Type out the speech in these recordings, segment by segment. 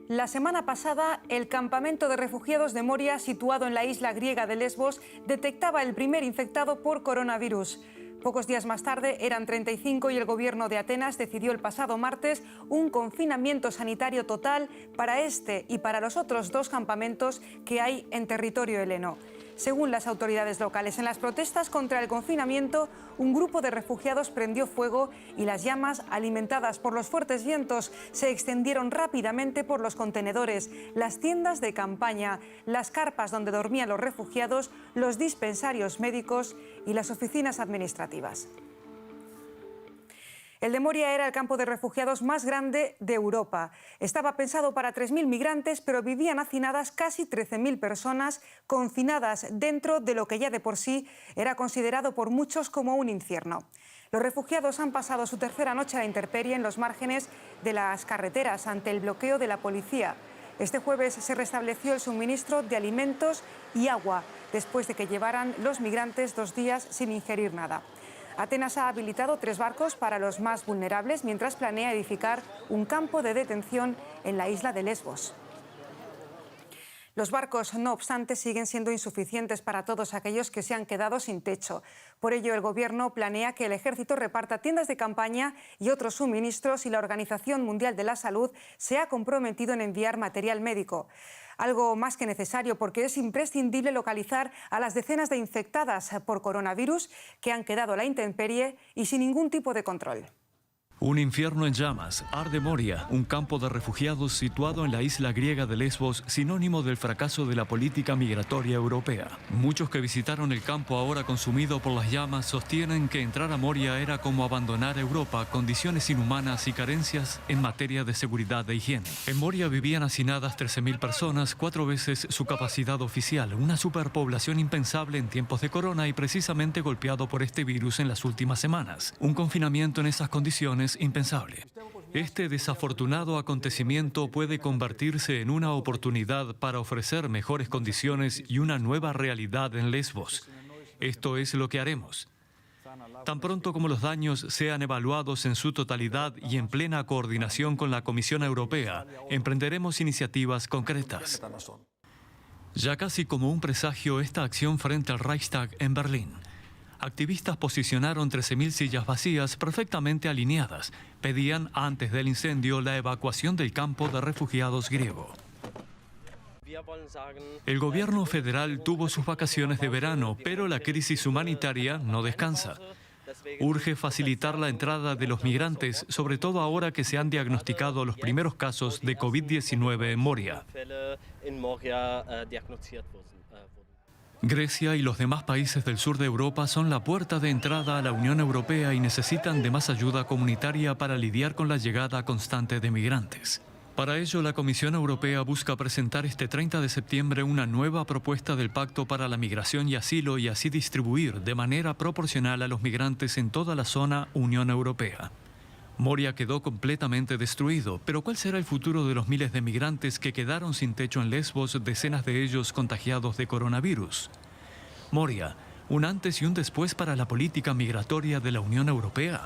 La semana pasada, el campamento de refugiados de Moria, situado en la isla griega de Lesbos, detectaba el primer infectado por coronavirus. Pocos días más tarde eran 35 y el gobierno de Atenas decidió el pasado martes un confinamiento sanitario total para este y para los otros dos campamentos que hay en territorio heleno. Según las autoridades locales, en las protestas contra el confinamiento, un grupo de refugiados prendió fuego y las llamas, alimentadas por los fuertes vientos, se extendieron rápidamente por los contenedores, las tiendas de campaña, las carpas donde dormían los refugiados, los dispensarios médicos y las oficinas administrativas. El de Moria era el campo de refugiados más grande de Europa. Estaba pensado para 3.000 migrantes, pero vivían hacinadas casi 13.000 personas confinadas dentro de lo que ya de por sí era considerado por muchos como un infierno. Los refugiados han pasado su tercera noche a la intemperie en los márgenes de las carreteras ante el bloqueo de la policía. Este jueves se restableció el suministro de alimentos y agua después de que llevaran los migrantes 2 días sin ingerir nada. Atenas ha habilitado 3 barcos para los más vulnerables mientras planea edificar un campo de detención en la isla de Lesbos. Los barcos, no obstante, siguen siendo insuficientes para todos aquellos que se han quedado sin techo. Por ello, el Gobierno planea que el Ejército reparta tiendas de campaña y otros suministros y la Organización Mundial de la Salud se ha comprometido en enviar material médico. Algo más que necesario porque es imprescindible localizar a las decenas de infectadas por coronavirus que han quedado a la intemperie y sin ningún tipo de control. Un infierno en llamas, arde Moria, un campo de refugiados situado en la isla griega de Lesbos, sinónimo del fracaso de la política migratoria europea. Muchos que visitaron el campo ahora consumido por las llamas sostienen que entrar a Moria era como abandonar Europa, condiciones inhumanas y carencias en materia de seguridad e higiene. En Moria vivían hacinadas 13.000 personas, 4 veces su capacidad oficial, una superpoblación impensable en tiempos de corona y precisamente golpeado por este virus en las últimas semanas. Un confinamiento en esas condiciones impensable. Este desafortunado acontecimiento puede convertirse en una oportunidad para ofrecer mejores condiciones y una nueva realidad en Lesbos. Esto es lo que haremos. Tan pronto como los daños sean evaluados en su totalidad y en plena coordinación con la Comisión Europea, emprenderemos iniciativas concretas. Ya casi como un presagio, esta acción frente al Reichstag en Berlín. Activistas posicionaron 13.000 sillas vacías perfectamente alineadas. Pedían antes del incendio la evacuación del campo de refugiados griego. El gobierno federal tuvo sus vacaciones de verano, pero la crisis humanitaria no descansa. Urge facilitar la entrada de los migrantes, sobre todo ahora que se han diagnosticado los primeros casos de COVID-19 en Moria. Grecia y los demás países del sur de Europa son la puerta de entrada a la Unión Europea y necesitan de más ayuda comunitaria para lidiar con la llegada constante de migrantes. Para ello, la Comisión Europea busca presentar este 30 de septiembre una nueva propuesta del Pacto para la Migración y Asilo y así distribuir de manera proporcional a los migrantes en toda la zona Unión Europea. Moria quedó completamente destruido, pero ¿cuál será el futuro de los miles de migrantes que quedaron sin techo en Lesbos, decenas de ellos contagiados de coronavirus? Moria, un antes y un después para la política migratoria de la Unión Europea.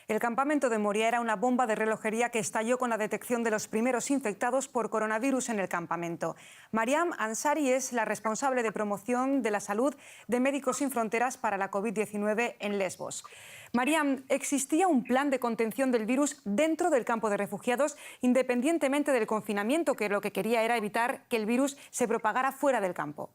El campamento de Moria era una bomba de relojería que estalló con la detección de los primeros infectados por coronavirus en el campamento. Mariam Ansari es la responsable de promoción de la salud de Médicos Sin Fronteras para la COVID-19 en Lesbos. Mariam, ¿existía un plan de contención del virus dentro del campo de refugiados, independientemente del confinamiento, que lo que quería era evitar que el virus se propagara fuera del campo?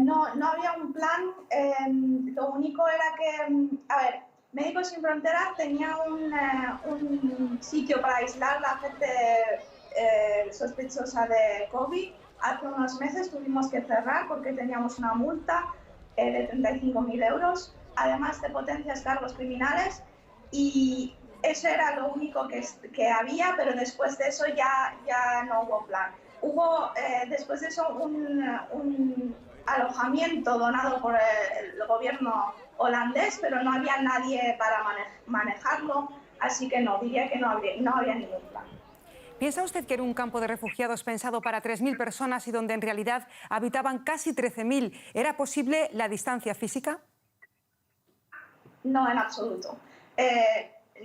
No había un plan, lo único era que, Médicos Sin Fronteras tenía un sitio para aislar a la gente sospechosa de COVID. Hace unos meses tuvimos que cerrar porque teníamos una multa de 35.000 euros, además de potencias cargos criminales, y eso era lo único que había, pero después de eso ya no hubo plan. Hubo después de eso un alojamiento donado por el gobierno holandés, pero no había nadie para manejarlo, así que no, diría que no había ningún plan. ¿Piensa usted que era un campo de refugiados pensado para 3.000 personas y donde en realidad habitaban casi 13.000? ¿Era posible la distancia física? No, en absoluto.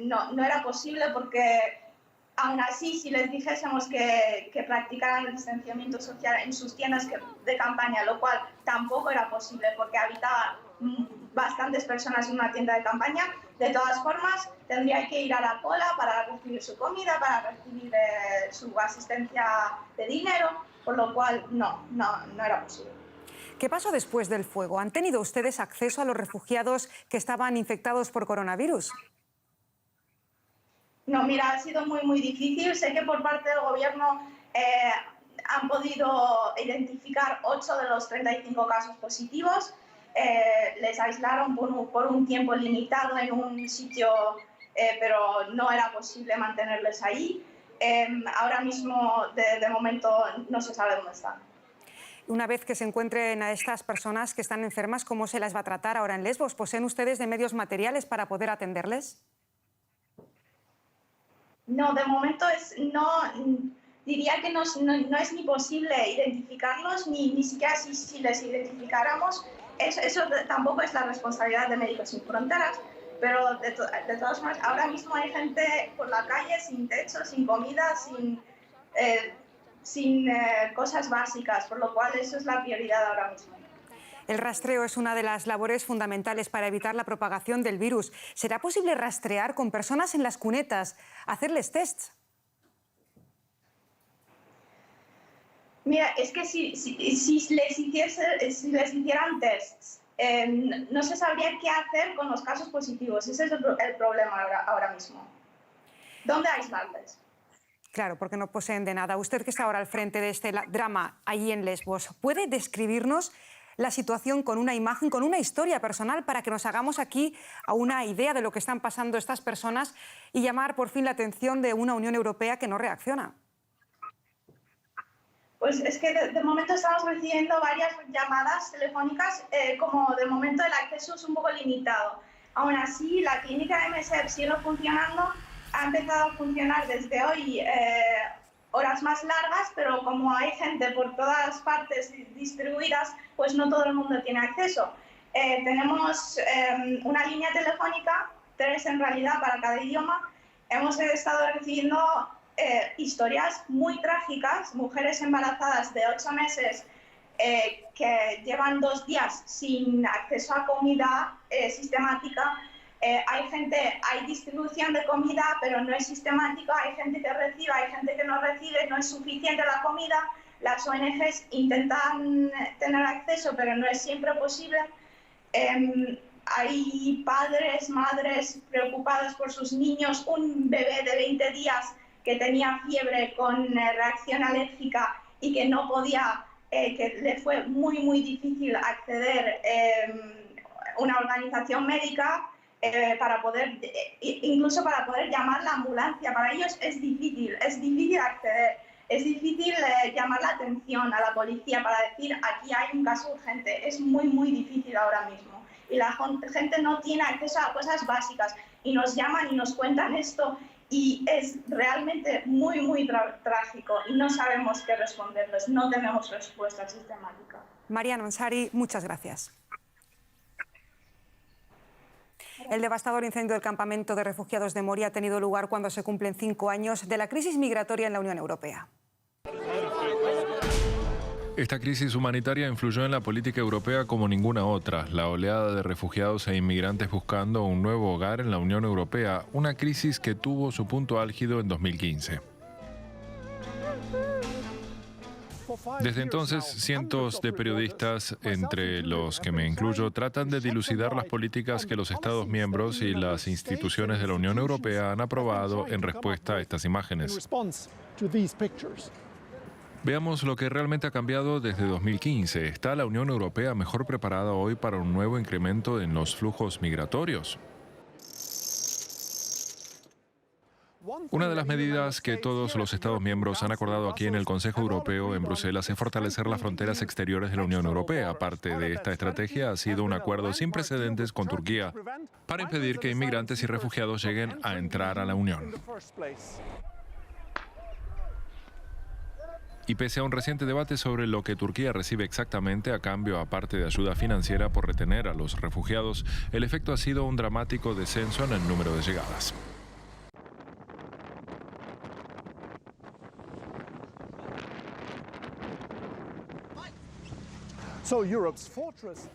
no era posible porque aún así, si les dijésemos que practicaran el distanciamiento social en sus tiendas de campaña, lo cual tampoco era posible porque habitaban bastantes personas en una tienda de campaña, de todas formas tendría que ir a la cola para recibir su comida, para recibir su asistencia de dinero, por lo cual no era posible. ¿Qué pasó después del fuego? ¿Han tenido ustedes acceso a los refugiados que estaban infectados por coronavirus? No, mira, ha sido muy difícil. Sé que por parte del gobierno han podido identificar 8 de los 35 casos positivos. Les aislaron por un tiempo limitado en un sitio, pero no era posible mantenerles ahí. Ahora mismo, de momento, no se sabe dónde están. Una vez que se encuentren a estas personas que están enfermas, ¿cómo se las va a tratar ahora en Lesbos? ¿Poseen ustedes de medios materiales para poder atenderles? No, de momento diría que no es ni posible identificarlos, ni siquiera si les identificáramos. Eso tampoco es la responsabilidad de Médicos Sin Fronteras, pero de todas formas, ahora mismo hay gente por la calle sin techo, sin comida, sin cosas básicas, por lo cual eso es la prioridad ahora mismo. El rastreo es una de las labores fundamentales para evitar la propagación del virus. ¿Será posible rastrear con personas en las cunetas, hacerles tests? Mira, es que si les hicieran tests, no se sabría qué hacer con los casos positivos. Ese es el problema ahora mismo. ¿Dónde aislarles? Claro, porque no poseen de nada. Usted, que está ahora al frente de este drama allí en Lesbos, ¿puede describirnos la situación con una imagen, con una historia personal, para que nos hagamos aquí a una idea de lo que están pasando estas personas y llamar por fin la atención de una Unión Europea que no reacciona? Pues es que de momento estamos recibiendo varias llamadas telefónicas, como de momento el acceso es un poco limitado. Aún así, la clínica de MSF sigue funcionando, ha empezado a funcionar desde hoy horas más largas, pero como hay gente por todas partes distribuidas, pues no todo el mundo tiene acceso. Tenemos una línea telefónica, 3 en realidad para cada idioma. Hemos estado recibiendo historias muy trágicas, mujeres embarazadas de 8 meses que llevan 2 días sin acceso a comida sistemática. Hay distribución de comida, pero no es sistemática, hay gente que recibe, hay gente que no recibe, no es suficiente la comida. Las ONGs intentan tener acceso, pero no es siempre posible. Hay padres, madres preocupados por sus niños, un bebé de 20 días que tenía fiebre con reacción alérgica y que no podía, que le fue muy difícil acceder a una organización médica. Incluso para poder llamar la ambulancia. Para ellos es difícil acceder, es difícil llamar la atención a la policía para decir aquí hay un caso urgente. Es muy difícil ahora mismo y la gente no tiene acceso a cosas básicas y nos llaman y nos cuentan esto y es realmente muy trágico y no sabemos qué responderles, no tenemos respuesta sistemática. Mariano Ansari, muchas gracias. El devastador incendio del campamento de refugiados de Moria ha tenido lugar cuando se cumplen 5 años de la crisis migratoria en la Unión Europea. Esta crisis humanitaria influyó en la política europea como ninguna otra. La oleada de refugiados e inmigrantes buscando un nuevo hogar en la Unión Europea, una crisis que tuvo su punto álgido en 2015. Desde entonces, cientos de periodistas, entre los que me incluyo, tratan de dilucidar las políticas que los Estados miembros y las instituciones de la Unión Europea han aprobado en respuesta a estas imágenes. Veamos lo que realmente ha cambiado desde 2015. ¿Está la Unión Europea mejor preparada hoy para un nuevo incremento en los flujos migratorios? Una de las medidas que todos los Estados miembros han acordado aquí en el Consejo Europeo en Bruselas es fortalecer las fronteras exteriores de la Unión Europea. Parte de esta estrategia ha sido un acuerdo sin precedentes con Turquía para impedir que inmigrantes y refugiados lleguen a entrar a la Unión. Y pese a un reciente debate sobre lo que Turquía recibe exactamente a cambio, aparte de ayuda financiera por retener a los refugiados, el efecto ha sido un dramático descenso en el número de llegadas.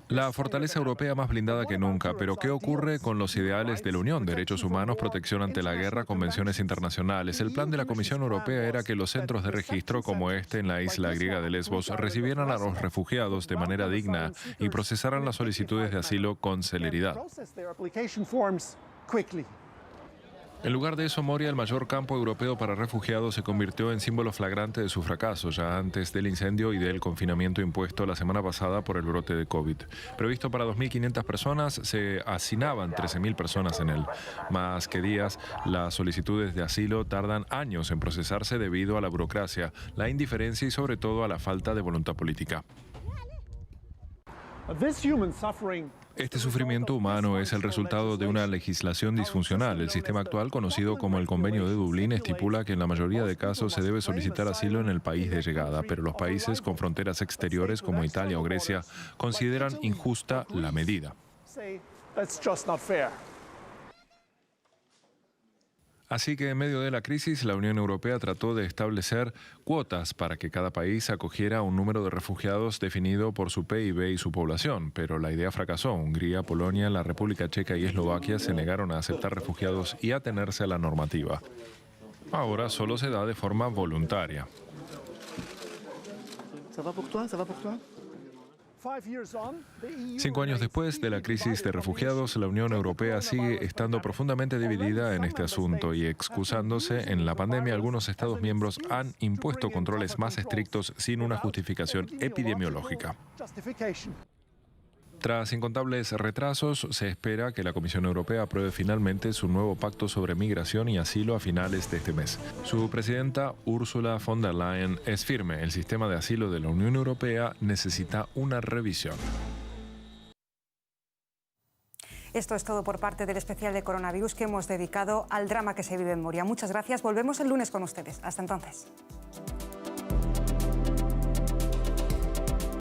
La fortaleza europea más blindada que nunca, pero ¿qué ocurre con los ideales de la Unión? Derechos humanos, protección ante la guerra, convenciones internacionales. El plan de la Comisión Europea era que los centros de registro como este en la isla griega de Lesbos recibieran a los refugiados de manera digna y procesaran las solicitudes de asilo con celeridad. En lugar de eso, Moria, el mayor campo europeo para refugiados, se convirtió en símbolo flagrante de su fracaso, ya antes del incendio y del confinamiento impuesto la semana pasada por el brote de COVID. Previsto para 2.500 personas, se hacinaban 13.000 personas en él. Más que días, las solicitudes de asilo tardan años en procesarse debido a la burocracia, la indiferencia y sobre todo a la falta de voluntad política. Este sufrimiento humano es el resultado de una legislación disfuncional. El sistema actual, conocido como el Convenio de Dublín, estipula que en la mayoría de casos se debe solicitar asilo en el país de llegada, pero los países con fronteras exteriores como Italia o Grecia consideran injusta la medida. Así que en medio de la crisis, la Unión Europea trató de establecer cuotas para que cada país acogiera un número de refugiados definido por su PIB y su población, pero la idea fracasó. Hungría, Polonia, la República Checa y Eslovaquia se negaron a aceptar refugiados y a atenerse a la normativa. Ahora solo se da de forma voluntaria. 5 años después de la crisis de refugiados, la Unión Europea sigue estando profundamente dividida en este asunto y, excusándose en la pandemia, algunos Estados miembros han impuesto controles más estrictos sin una justificación epidemiológica. Tras incontables retrasos, se espera que la Comisión Europea apruebe finalmente su nuevo pacto sobre migración y asilo a finales de este mes. Su presidenta, Ursula von der Leyen, es firme. El sistema de asilo de la Unión Europea necesita una revisión. Esto es todo por parte del especial de coronavirus que hemos dedicado al drama que se vive en Moria. Muchas gracias. Volvemos el lunes con ustedes. Hasta entonces.